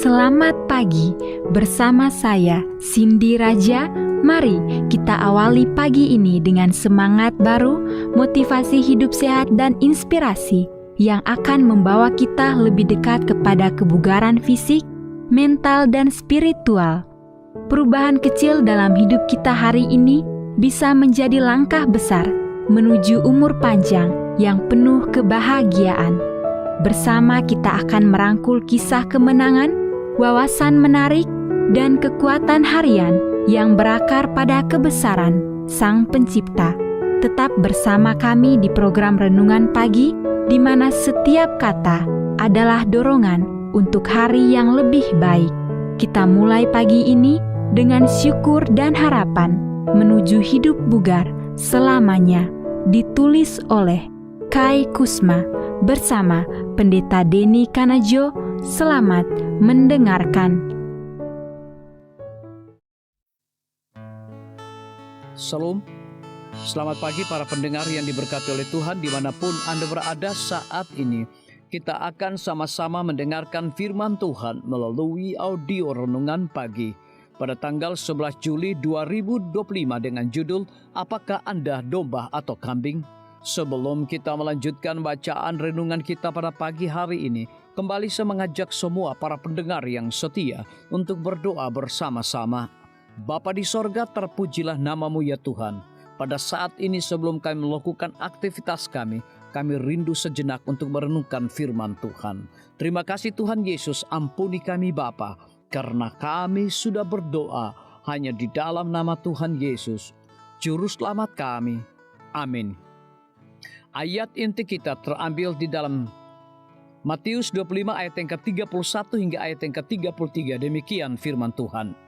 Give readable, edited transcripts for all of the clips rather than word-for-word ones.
Selamat pagi bersama saya Cindy Raja. Mari kita awali pagi ini dengan semangat baru, motivasi hidup sehat dan inspirasi yang akan membawa kita lebih dekat kepada kebugaran fisik, mental dan spiritual. Perubahan kecil dalam hidup kita hari ini bisa menjadi langkah besar menuju umur panjang yang penuh kebahagiaan. Bersama kita akan merangkul kisah kemenangan, wawasan menarik, dan kekuatan harian yang berakar pada kebesaran Sang Pencipta. Tetap bersama kami di program Renungan Pagi, di mana setiap kata adalah dorongan untuk hari yang lebih baik. Kita mulai pagi ini dengan syukur dan harapan menuju hidup bugar selamanya. Ditulis oleh Kai Kusma bersama Pendeta Denny Kanajo. Selamat mendengarkan. Salam, selamat pagi para pendengar yang diberkati oleh Tuhan dimanapun Anda berada saat ini. Kita akan sama-sama mendengarkan firman Tuhan melalui audio Renungan Pagi pada tanggal 11 Juli 2025 dengan judul Apakah Anda Domba atau Kambing? Sebelum kita melanjutkan bacaan renungan kita pada pagi hari ini, kembali saya mengajak semua para pendengar yang setia untuk berdoa bersama-sama. Bapa di sorga, terpujilah namamu ya Tuhan. Pada saat ini sebelum kami melakukan aktivitas kami rindu sejenak untuk merenungkan firman Tuhan. Terima kasih Tuhan Yesus, ampuni kami Bapa, karena kami sudah berdoa hanya di dalam nama Tuhan Yesus, Juru Selamat kami. Amin. Ayat inti kita terambil di dalam Matius 25 ayat yang ke-31 hingga ayat yang ke-33. Demikian firman Tuhan.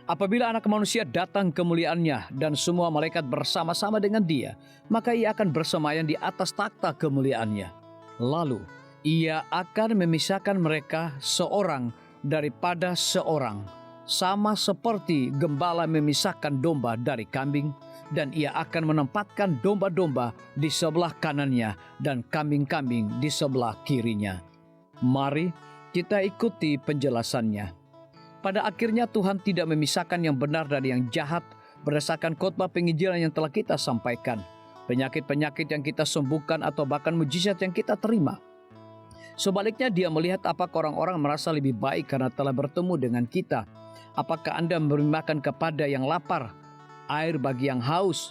Apabila Anak Manusia datang kemuliaannya dan semua malaikat bersama-sama dengan dia, maka ia akan bersemayam di atas takhta kemuliaannya. Lalu ia akan memisahkan mereka seorang daripada seorang, sama seperti gembala memisahkan domba dari kambing, dan ia akan menempatkan domba-domba di sebelah kanannya dan kambing-kambing di sebelah kirinya. Mari kita ikuti penjelasannya. Pada akhirnya Tuhan tidak memisahkan yang benar dari yang jahat berdasarkan khotbah penginjilan yang telah kita sampaikan, penyakit-penyakit yang kita sembuhkan atau bahkan mujizat yang kita terima. Sebaliknya dia melihat apakah orang-orang merasa lebih baik karena telah bertemu dengan kita. Apakah Anda memberi makan kepada yang lapar, air bagi yang haus,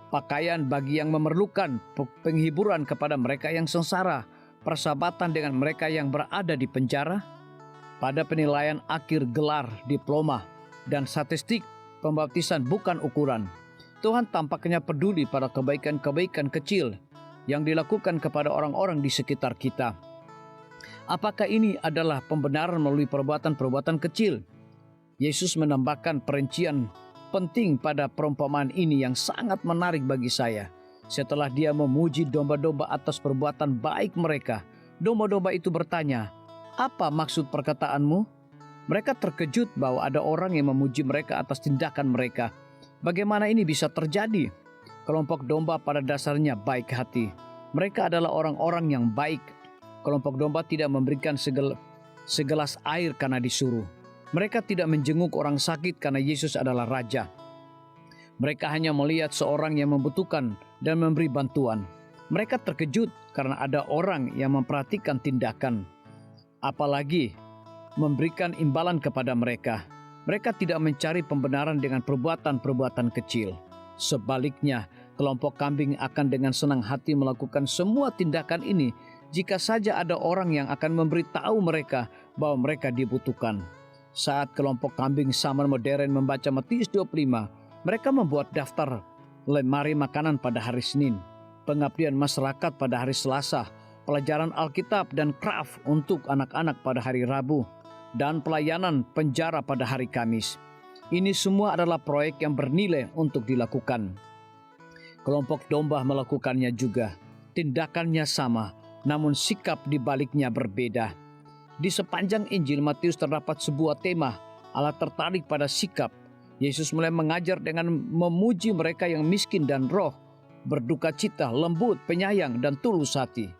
pakaian bagi yang memerlukan, penghiburan kepada mereka yang sengsara, persahabatan dengan mereka yang berada di penjara? Pada penilaian akhir gelar, diploma, dan statistik pembaptisan bukan ukuran. Tuhan tampaknya peduli pada kebaikan-kebaikan kecil yang dilakukan kepada orang-orang di sekitar kita. Apakah ini adalah pembenaran melalui perbuatan-perbuatan kecil? Yesus menambahkan perincian penting pada perumpamaan ini yang sangat menarik bagi saya. Setelah dia memuji domba-domba atas perbuatan baik mereka, domba-domba itu bertanya, "Apa maksud perkataanmu?" Mereka terkejut bahwa ada orang yang memuji mereka atas tindakan mereka. Bagaimana ini bisa terjadi? Kelompok domba pada dasarnya baik hati. Mereka adalah orang-orang yang baik. Kelompok domba tidak memberikan segelas air karena disuruh. Mereka tidak menjenguk orang sakit karena Yesus adalah Raja. Mereka hanya melihat seorang yang membutuhkan dan memberi bantuan. Mereka terkejut karena ada orang yang memperhatikan tindakan, apalagi memberikan imbalan kepada mereka. Mereka tidak mencari pembenaran dengan perbuatan-perbuatan kecil. Sebaliknya, kelompok kambing akan dengan senang hati melakukan semua tindakan ini jika saja ada orang yang akan memberitahu mereka bahwa mereka dibutuhkan. Saat kelompok kambing zaman modern membaca Matius 25, mereka membuat daftar lemari makanan pada hari Senin, pengabdian masyarakat pada hari Selasa, pelajaran Alkitab dan kraft untuk anak-anak pada hari Rabu, dan pelayanan penjara pada hari Kamis. Ini semua adalah proyek yang bernilai untuk dilakukan. Kelompok domba melakukannya juga. Tindakannya sama, namun sikap di baliknya berbeda. Di sepanjang Injil Matius terdapat sebuah tema, Allah tertarik pada sikap. Yesus mulai mengajar dengan memuji mereka yang miskin dan roh, berduka cita, lembut, penyayang, dan tulus hati.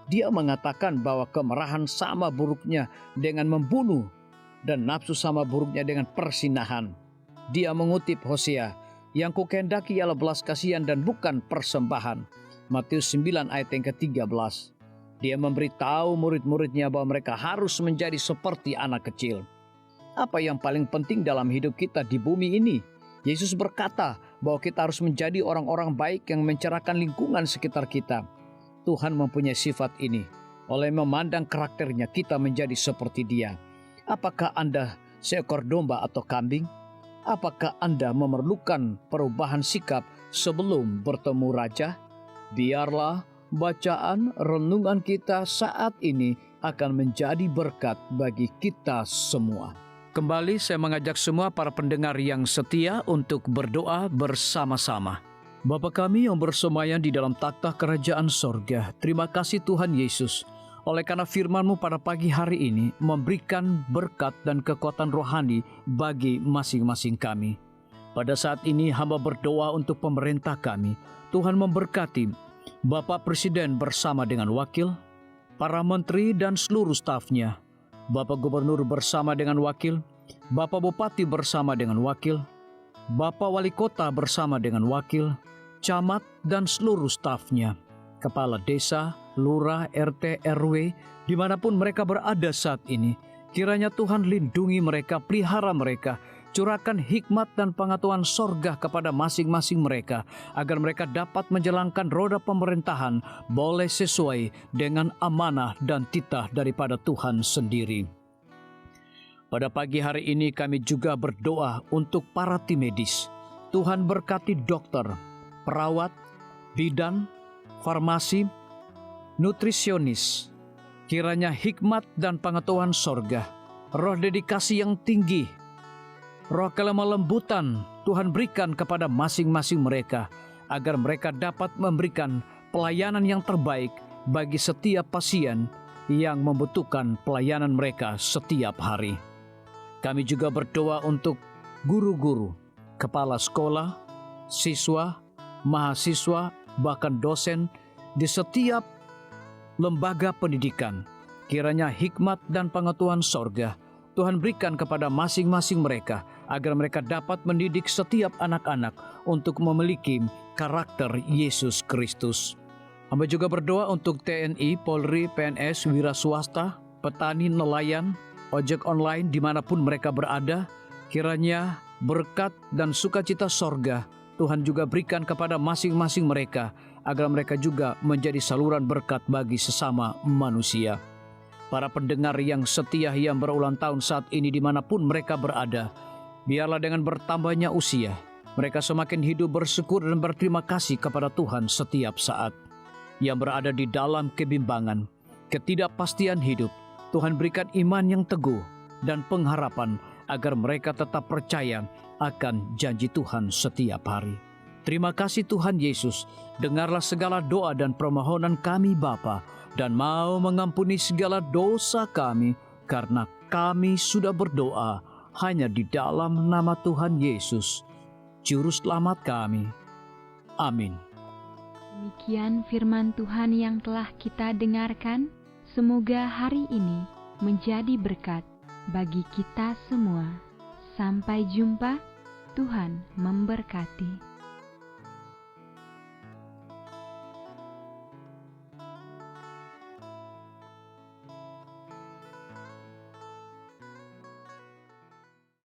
Dia mengatakan bahwa kemarahan sama buruknya dengan membunuh dan nafsu sama buruknya dengan persinahan. Dia mengutip Hosea, yang kukehendaki ialah belas kasihan dan bukan persembahan. Matius 9 ayat yang ke-13. Dia memberitahu murid-muridnya bahwa mereka harus menjadi seperti anak kecil. Apa yang paling penting dalam hidup kita di bumi ini? Yesus berkata bahwa kita harus menjadi orang-orang baik yang mencerahkan lingkungan sekitar kita. Tuhan mempunyai sifat ini. Oleh memandang karakternya, kita menjadi seperti Dia. Apakah Anda seekor domba atau kambing? Apakah Anda memerlukan perubahan sikap sebelum bertemu Raja? Biarlah bacaan renungan kita saat ini akan menjadi berkat bagi kita semua. Kembali saya mengajak semua para pendengar yang setia untuk berdoa bersama-sama. Bapa kami yang bersemayam di dalam takhta kerajaan sorga, terima kasih Tuhan Yesus, oleh karena firman-Mu pada pagi hari ini memberikan berkat dan kekuatan rohani bagi masing-masing kami. Pada saat ini hamba berdoa untuk pemerintah kami, Tuhan memberkati Bapak Presiden bersama dengan wakil, para menteri dan seluruh stafnya, Bapak Gubernur bersama dengan wakil, Bapak Bupati bersama dengan wakil, Bapak Wali Kota bersama dengan wakil, camat dan seluruh stafnya, kepala desa, lurah, RT, RW, dimanapun mereka berada saat ini. Kiranya Tuhan lindungi mereka, pelihara mereka, curahkan hikmat dan pengetahuan sorga kepada masing-masing mereka, agar mereka dapat menjalankan roda pemerintahan boleh sesuai dengan amanah dan titah daripada Tuhan sendiri. Pada pagi hari ini kami juga berdoa untuk para tim medis. Tuhan berkati dokter, perawat, bidan, farmasi, nutrisionis. Kiranya hikmat dan pengetahuan sorga, roh dedikasi yang tinggi, roh kelemah lembutan Tuhan berikan kepada masing-masing mereka, agar mereka dapat memberikan pelayanan yang terbaik bagi setiap pasien yang membutuhkan pelayanan mereka setiap hari. Kami juga berdoa untuk guru-guru, kepala sekolah, siswa, mahasiswa, bahkan dosen di setiap lembaga pendidikan. Kiranya hikmat dan pengetahuan sorga Tuhan berikan kepada masing-masing mereka, agar mereka dapat mendidik setiap anak-anak untuk memiliki karakter Yesus Kristus. Hamba juga berdoa untuk TNI, Polri, PNS, wira swasta, petani, nelayan, ojek online dimanapun mereka berada. Kiranya berkat dan sukacita sorga Tuhan juga berikan kepada masing-masing mereka, agar mereka juga menjadi saluran berkat bagi sesama manusia. Para pendengar yang setia yang berulang tahun saat ini dimanapun mereka berada, biarlah dengan bertambahnya usia, mereka semakin hidup bersyukur dan berterima kasih kepada Tuhan setiap saat. Yang berada di dalam kebimbangan, ketidakpastian hidup, Tuhan berikan iman yang teguh dan pengharapan, agar mereka tetap percaya akan janji Tuhan setiap hari. Terima kasih Tuhan Yesus, dengarlah segala doa dan permohonan kami Bapa, dan mau mengampuni segala dosa kami, karena kami sudah berdoa hanya di dalam nama Tuhan Yesus, Juru Selamat kami. Amin. Demikian firman Tuhan yang telah kita dengarkan. Semoga hari ini menjadi berkat bagi kita semua. Sampai jumpa, Tuhan memberkati.